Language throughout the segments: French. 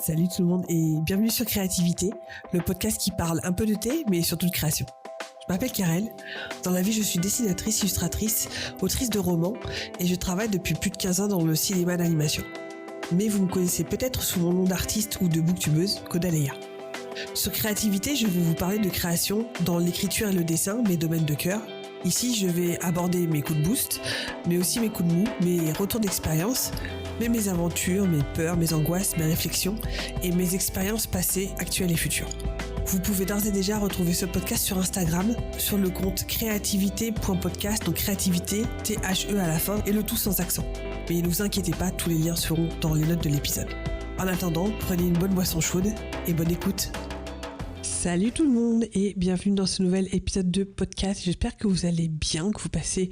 Salut tout le monde et bienvenue sur Créativité, le podcast qui parle un peu de thé mais surtout de création. Je m'appelle Karel, dans la vie je suis dessinatrice, illustratrice, autrice de romans et je travaille depuis plus de 15 ans dans le cinéma d'animation. Mais vous me connaissez peut-être sous mon nom d'artiste ou de booktubeuse, Kodaleya. Sur Créativité, je vais vous parler de création dans l'écriture et le dessin, mes domaines de cœur. Ici, je vais aborder mes coups de boost, mais aussi mes coups de mou, mes retours d'expérience, mes aventures, mes peurs, mes angoisses, mes réflexions et mes expériences passées, actuelles et futures. Vous pouvez d'ores et déjà retrouver ce podcast sur Instagram, sur le compte créativité.podcast, donc créativité, T-H-E à la fin, et le tout sans accent. Mais ne vous inquiétez pas, tous les liens seront dans les notes de l'épisode. En attendant, prenez une bonne boisson chaude et bonne écoute. Salut tout le monde et bienvenue dans ce nouvel épisode de podcast. J'espère que vous allez bien, que vous passez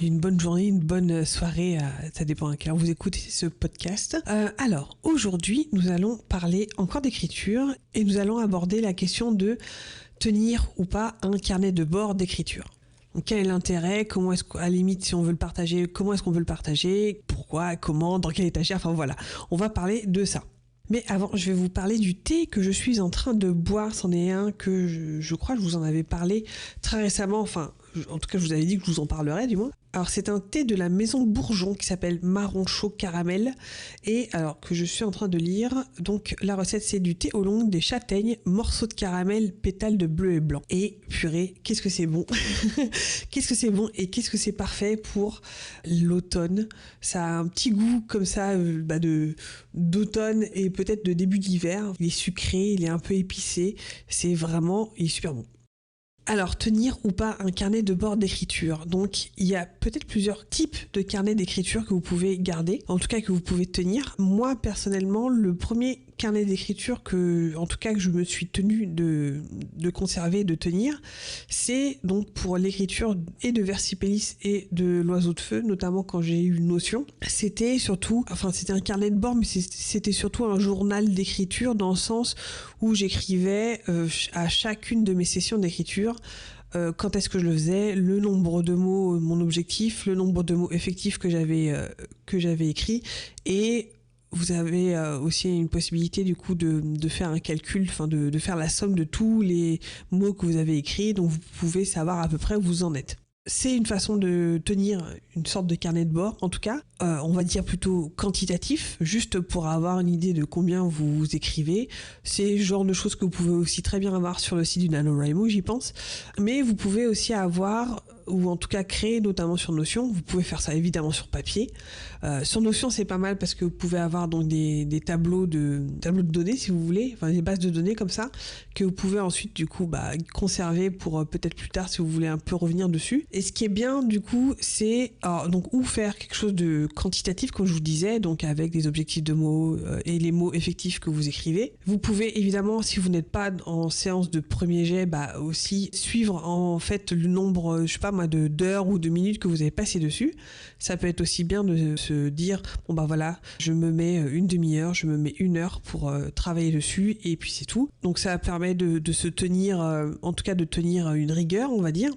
une bonne journée, une bonne soirée, ça dépend à quelle heure vous écoutez ce podcast. Alors, aujourd'hui, nous allons parler encore d'écriture et nous allons aborder la question de tenir ou pas un carnet de bord d'écriture. Donc, quel est l'intérêt? Comment est-ce qu'à la limite, si on veut le partager, comment est-ce qu'on veut le partager? Pourquoi? Comment? Dans quelle étagère? Enfin voilà, on va parler de ça. Mais avant, je vais vous parler du thé que je suis en train de boire. C'en est un que je crois que je vous en avais parlé très récemment. Enfin, en tout cas, je vous avais dit que je vous en parlerai du moins. Alors, c'est un thé de la maison Bourgeon qui s'appelle Marron Chaud Caramel. Et alors que je suis en train de lire, donc la recette, c'est du thé au long, des châtaignes, morceaux de caramel, pétales de bleu et blanc. Et purée, qu'est-ce que c'est bon. Qu'est-ce que c'est bon et qu'est-ce que c'est parfait pour l'automne. Ça a un petit goût comme ça d'automne et peut-être de début d'hiver. Il est sucré, il est un peu épicé. Il est super bon. Alors, tenir ou pas un carnet de bord d'écriture. Donc, il y a peut-être plusieurs types de carnets d'écriture que vous pouvez garder, en tout cas que vous pouvez tenir. Moi, personnellement, le premier carnet d'écriture que je me suis tenu de conserver, de tenir, c'est donc pour l'écriture et de Versipellis et de l'Oiseau de Feu, notamment quand j'ai eu Notion. C'était un carnet de bord, mais c'était surtout un journal d'écriture dans le sens où j'écrivais à chacune de mes sessions d'écriture quand est-ce que je le faisais, le nombre de mots, mon objectif, le nombre de mots effectifs que j'avais écrit, et vous avez aussi une possibilité du coup de faire un calcul, de faire la somme de tous les mots que vous avez écrits, donc vous pouvez savoir à peu près où vous en êtes. C'est une façon de tenir une sorte de carnet de bord, en tout cas, on va dire plutôt quantitatif, juste pour avoir une idée de combien vous écrivez. C'est le genre de choses que vous pouvez aussi très bien avoir sur le site du NaNoWriMo, j'y pense. Mais vous pouvez aussi avoir, ou en tout cas créer, notamment sur Notion. Vous pouvez faire ça évidemment sur papier. Sur Notion, c'est pas mal parce que vous pouvez avoir donc des tableaux de données, si vous voulez, enfin des bases de données comme ça, que vous pouvez ensuite du coup conserver pour peut-être plus tard si vous voulez un peu revenir dessus. Et ce qui est bien du coup, c'est ou faire quelque chose de quantitatif, comme je vous disais, donc avec des objectifs de mots et les mots effectifs que vous écrivez. Vous pouvez évidemment, si vous n'êtes pas en séance de premier jet, aussi suivre en fait le nombre, d'heures ou de minutes que vous avez passé dessus. Ça peut être aussi bien de se dire, je me mets une demi-heure, je me mets 1 heure pour travailler dessus, et puis c'est tout. Donc ça permet de se tenir, en tout cas de tenir une rigueur, on va dire.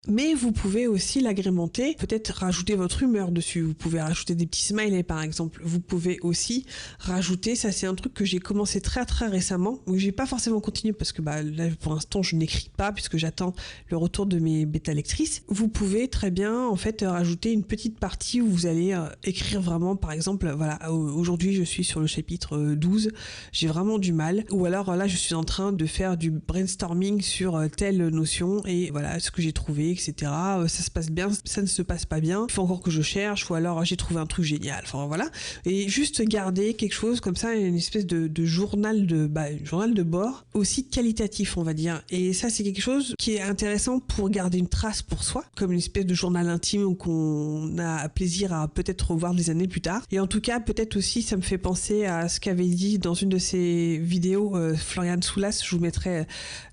Mais vous pouvez aussi l'agrémenter, peut-être rajouter votre humeur dessus. Vous pouvez rajouter des petits smileys par exemple. Vous pouvez aussi rajouter, ça c'est un truc que j'ai commencé très très récemment, où j'ai pas forcément continué parce que là pour l'instant je n'écris pas puisque j'attends le retour de mes bêta lectrices. Vous pouvez très bien en fait rajouter une petite partie où vous allez écrire vraiment, par exemple, aujourd'hui je suis sur le chapitre 12, j'ai vraiment du mal, ou alors là je suis en train de faire du brainstorming sur telle notion et voilà ce que j'ai trouvé, etc. Ça se passe bien, ça ne se passe pas bien, il faut encore que je cherche, ou alors j'ai trouvé un truc génial, enfin voilà. Et juste garder quelque chose comme ça, une espèce de journal de bord, aussi qualitatif on va dire. Et ça c'est quelque chose qui est intéressant pour garder une trace pour soi, comme une espèce de journal intime qu'on a plaisir à peut-être revoir des années plus tard. Et en tout cas peut-être aussi ça me fait penser à ce qu'avait dit dans une de ses vidéos Florian Soulas, je vous mettrai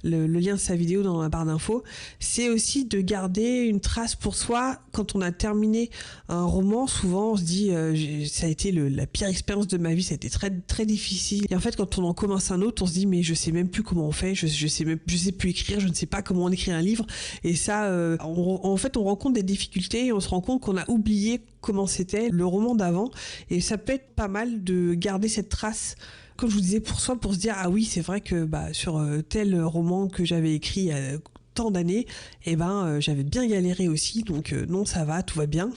le lien de sa vidéo dans la barre d'infos. C'est aussi de garder une trace pour soi. Quand on a terminé un roman, souvent on se dit ça a été la pire expérience de ma vie, ça a été très très difficile. Et en fait quand on en commence un autre, on se dit mais je sais même plus comment on fait, je sais plus écrire, je ne sais pas comment on écrit un livre. Et ça, en fait on rencontre des difficultés et on se rend compte qu'on a oublié comment c'était le roman d'avant. Et ça peut être pas mal de garder cette trace comme je vous disais, pour soi, pour se dire, ah oui, c'est vrai que sur tel roman que j'avais écrit tant d'années, j'avais bien galéré aussi, donc non, ça va, tout va bien.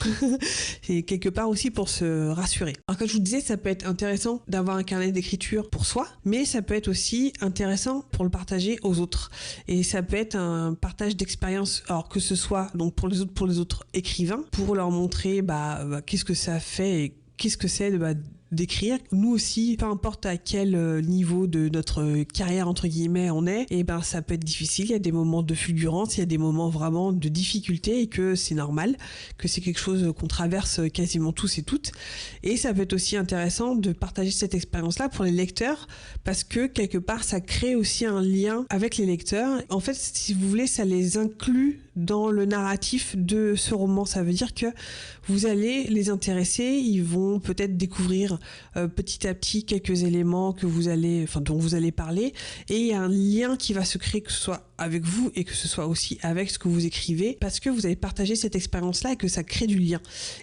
Et quelque part aussi pour se rassurer. Alors comme je vous disais, ça peut être intéressant d'avoir un carnet d'écriture pour soi, mais ça peut être aussi intéressant pour le partager aux autres. Et ça peut être un partage d'expérience, alors que ce soit donc pour les autres écrivains, pour leur montrer qu'est-ce que ça fait et qu'est-ce que c'est d'écrire. Nous aussi, peu importe à quel niveau de notre carrière entre guillemets on est, ça peut être difficile, il y a des moments de fulgurance, il y a des moments vraiment de difficulté et que c'est normal, que c'est quelque chose qu'on traverse quasiment tous et toutes. Et ça peut être aussi intéressant de partager cette expérience-là pour les lecteurs parce que quelque part ça crée aussi un lien avec les lecteurs. En fait, si vous voulez, ça les inclut dans le narratif de ce roman. Ça veut dire que vous allez les intéresser, ils vont peut-être découvrir petit à petit quelques éléments dont vous allez parler, et il y a un lien qui va se créer, que ce soit avec vous et que ce soit aussi avec ce que vous écrivez, parce que vous avez partagé cette expérience-là et que ça crée du lien.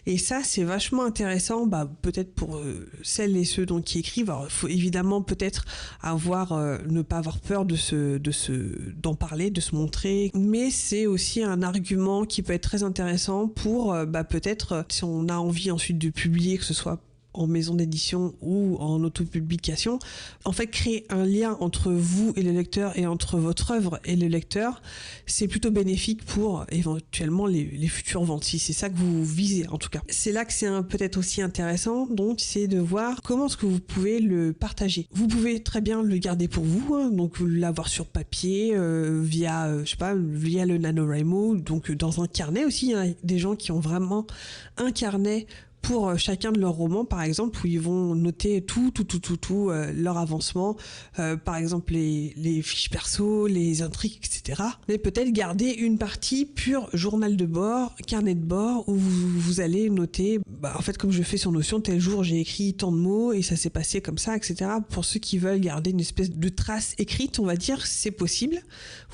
Et ça, c'est vachement intéressant, peut-être pour celles et ceux qui écrivent. Alors, il faut évidemment peut-être ne pas avoir peur d'en parler, de se montrer, mais c'est aussi un argument qui peut être très intéressant pour peut-être, si on a envie ensuite de publier, que ce soit en maison d'édition ou en autopublication, en fait créer un lien entre vous et le lecteur et entre votre œuvre et le lecteur, c'est plutôt bénéfique pour éventuellement les futures ventes, si c'est ça que vous visez en tout cas. C'est là que c'est peut-être aussi intéressant, donc c'est de voir comment est-ce que vous pouvez le partager. Vous pouvez très bien le garder pour vous, donc l'avoir sur papier, via le NaNoWriMo, donc dans un carnet aussi. Il y a des gens qui ont vraiment un carnet pour chacun de leurs romans, par exemple, où ils vont noter tout, leur avancement, par exemple les fiches perso, les intrigues, etc. Mais peut-être garder une partie pure journal de bord, carnet de bord, où vous allez noter, en fait, comme je fais sur Notion, tel jour j'ai écrit tant de mots et ça s'est passé comme ça, etc. Pour ceux qui veulent garder une espèce de trace écrite, on va dire, c'est possible.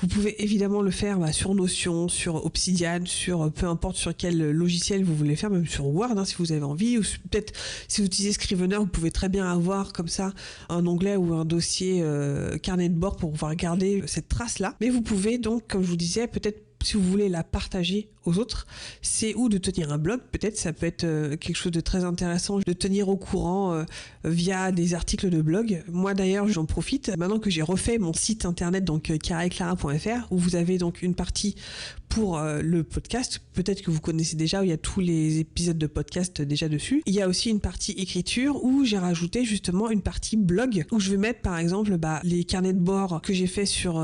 Vous pouvez évidemment le faire sur Notion, sur Obsidian, sur peu importe sur quel logiciel vous voulez faire, même sur Word, si vous avez envie, ou peut-être si vous utilisez Scrivener, vous pouvez très bien avoir comme ça un onglet ou un dossier carnet de bord pour pouvoir garder cette trace-là. Mais vous pouvez donc, comme je vous disais, peut-être si vous voulez la partager aux autres, c'est ou de tenir un blog, peut-être ça peut être quelque chose de très intéressant de tenir au courant via des articles de blog. Moi d'ailleurs j'en profite maintenant que j'ai refait mon site internet, donc carreclara.fr, où vous avez donc une partie pour le podcast, peut-être que vous connaissez déjà, où il y a tous les épisodes de podcast déjà dessus. Il y a aussi une partie écriture où j'ai rajouté justement une partie blog, où je vais mettre par exemple les carnets de bord que j'ai fait sur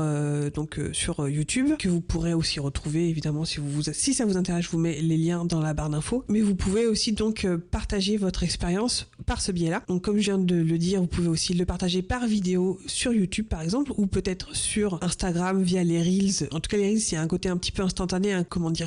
YouTube, que vous pourrez aussi retrouver évidemment si ça vous intéresse. Je vous mets les liens dans la barre d'infos, mais vous pouvez aussi donc partager votre expérience par ce biais-là. Donc comme je viens de le dire, vous pouvez aussi le partager par vidéo sur YouTube par exemple, ou peut-être sur Instagram via les Reels. En tout cas les Reels, il y a un côté un petit peu instantané,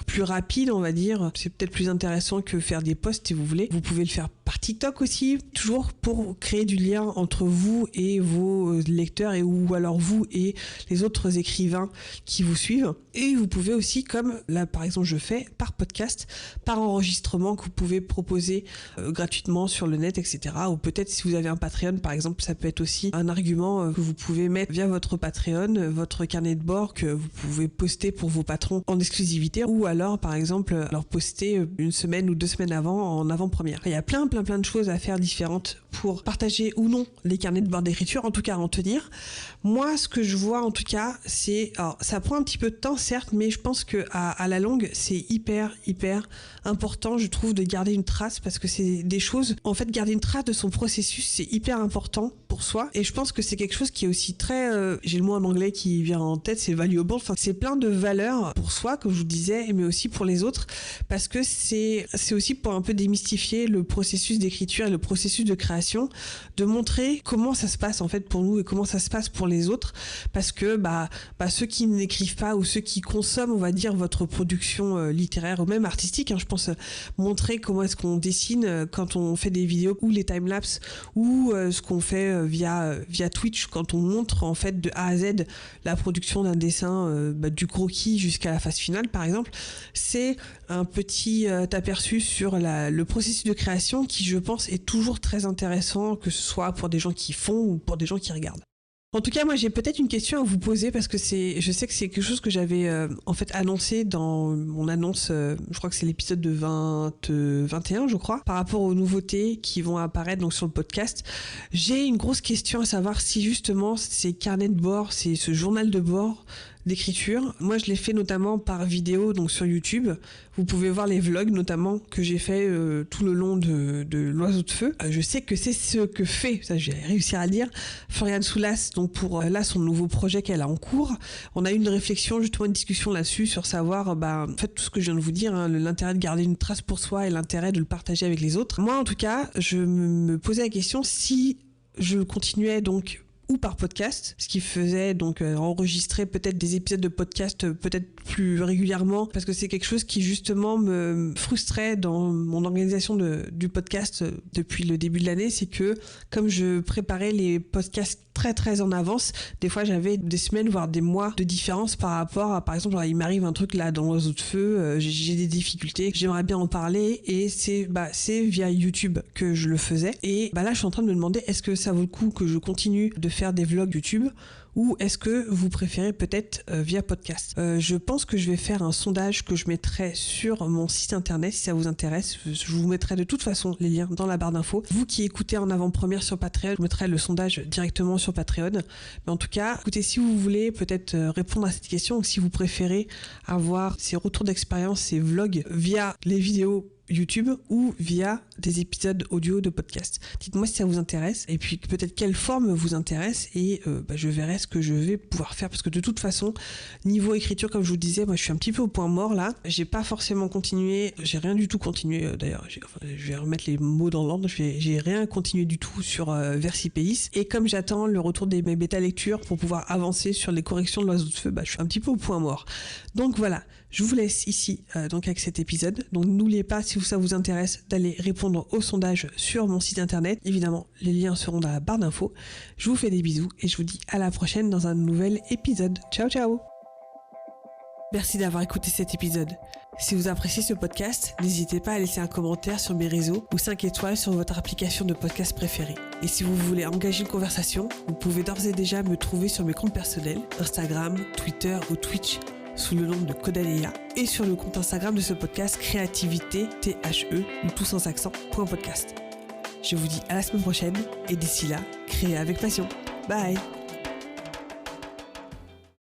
plus rapide on va dire. C'est peut-être plus intéressant que faire des posts si vous voulez. Vous pouvez le faire par TikTok aussi, toujours pour créer du lien entre vous et vos lecteurs, ou alors vous et les autres écrivains qui vous suivent. Et vous pouvez aussi, comme là par exemple je fais, par podcast, par enregistrement que vous pouvez proposer gratuitement sur le net, etc. Ou peut-être si vous avez un Patreon par exemple, ça peut être aussi un argument que vous pouvez mettre via votre Patreon, votre carnet de bord que vous pouvez poster pour vos patrons en exclusivité, ou alors par exemple leur poster une semaine ou 2 semaines avant, en avant-première. Il y a plein de choses à faire différentes pour partager ou non les carnets de bord d'écriture, en tout cas en tenir. Moi, ce que je vois en tout cas, alors ça prend un petit peu de temps certes, mais je pense que à la longue, c'est hyper important, je trouve, de garder une trace, parce que c'est des choses, en fait, garder une trace de son processus, c'est hyper important pour soi, et je pense que c'est quelque chose qui est aussi très, j'ai le mot en anglais qui vient en tête, c'est valuable, enfin c'est plein de valeurs pour soi, comme je vous disais, mais aussi pour les autres, parce que c'est aussi pour un peu démystifier le processus d'écriture et le processus de création, de montrer comment ça se passe en fait pour nous et comment ça se passe pour les autres, parce que ceux qui n'écrivent pas ou ceux qui consomment, on va dire, votre production littéraire ou même artistique, je pense, montrer comment est-ce qu'on dessine quand on fait des vidéos, ou les timelapses, ou ce qu'on fait via Twitch, quand on montre en fait de A à Z la production d'un dessin, du croquis jusqu'à la phase finale par exemple, c'est un petit aperçu sur le processus de création qui, je pense, est toujours très intéressant, que ce soit pour des gens qui font ou pour des gens qui regardent. En tout cas, moi, j'ai peut-être une question à vous poser parce que je sais que c'est quelque chose que j'avais en fait annoncé dans mon annonce, je crois que c'est l'épisode de 21, je crois, par rapport aux nouveautés qui vont apparaître donc sur le podcast. J'ai une grosse question à savoir si justement ces carnets de bord, c'est ce journal de bord d'écriture. Moi, je l'ai fait notamment par vidéo, donc sur YouTube. Vous pouvez voir les vlogs notamment que j'ai fait tout le long de l'Oiseau de Feu. Je sais que c'est ce que fait, ça je vais réussir à le dire, Floriane Soulas, donc pour là son nouveau projet qu'elle a en cours. On a eu une réflexion, justement une discussion là-dessus sur savoir, en fait tout ce que je viens de vous dire, l'intérêt de garder une trace pour soi et l'intérêt de le partager avec les autres. Moi en tout cas, je me posais la question si je continuais donc ou par podcast, ce qui faisait donc enregistrer peut-être des épisodes de podcast peut-être plus régulièrement, parce que c'est quelque chose qui justement me frustrait dans mon organisation du podcast depuis le début de l'année, c'est que comme je préparais les podcasts très très en avance, des fois j'avais des semaines voire des mois de différence par rapport à, par exemple, il m'arrive un truc là dans l'Oiseau de Feu, j'ai des difficultés, j'aimerais bien en parler et c'est via YouTube que je le faisais et là je suis en train de me demander est-ce que ça vaut le coup que je continue de faire des vlogs YouTube ou est-ce que vous préférez peut-être via podcast. Je pense que je vais faire un sondage que je mettrai sur mon site internet si ça vous intéresse. Je vous mettrai de toute façon les liens dans la barre d'infos. Vous qui écoutez en avant-première sur Patreon, je mettrai le sondage directement sur Patreon. Mais en tout cas, écoutez, si vous voulez peut-être répondre à cette question ou si vous préférez avoir ces retours d'expérience, ces vlogs via les vidéos YouTube ou via des épisodes audio de podcast. Dites-moi si ça vous intéresse et puis peut-être quelle forme vous intéresse et je verrai ce que je vais pouvoir faire parce que de toute façon, niveau écriture, comme je vous disais, moi je suis un petit peu au point mort là. J'ai pas forcément continué, j'ai rien du tout continué d'ailleurs. Je vais remettre les mots dans l'ordre. J'ai rien continué du tout sur Versipéis et comme j'attends le retour des mes bêta lectures pour pouvoir avancer sur les corrections de l'Oiseau de Feu, je suis un petit peu au point mort. Donc voilà, je vous laisse ici donc avec cet épisode. Donc n'oubliez pas si ça vous intéresse d'aller répondre au sondage sur mon site internet. Évidemment, les liens seront dans la barre d'infos. Je vous fais des bisous et je vous dis à la prochaine dans un nouvel épisode. Ciao ciao. Merci d'avoir écouté cet épisode. Si vous appréciez ce podcast, n'hésitez pas à laisser un commentaire sur mes réseaux ou 5 étoiles sur votre application de podcast préférée. Et si vous voulez engager une conversation, vous pouvez d'ores et déjà me trouver sur mes comptes personnels, Instagram, Twitter ou Twitch, sous le nom de Caudaléa, et sur le compte Instagram de ce podcast, Créativité, THE, ou tout sans accent, .podcast. Je vous dis à la semaine prochaine, et d'ici là, créez avec passion. Bye!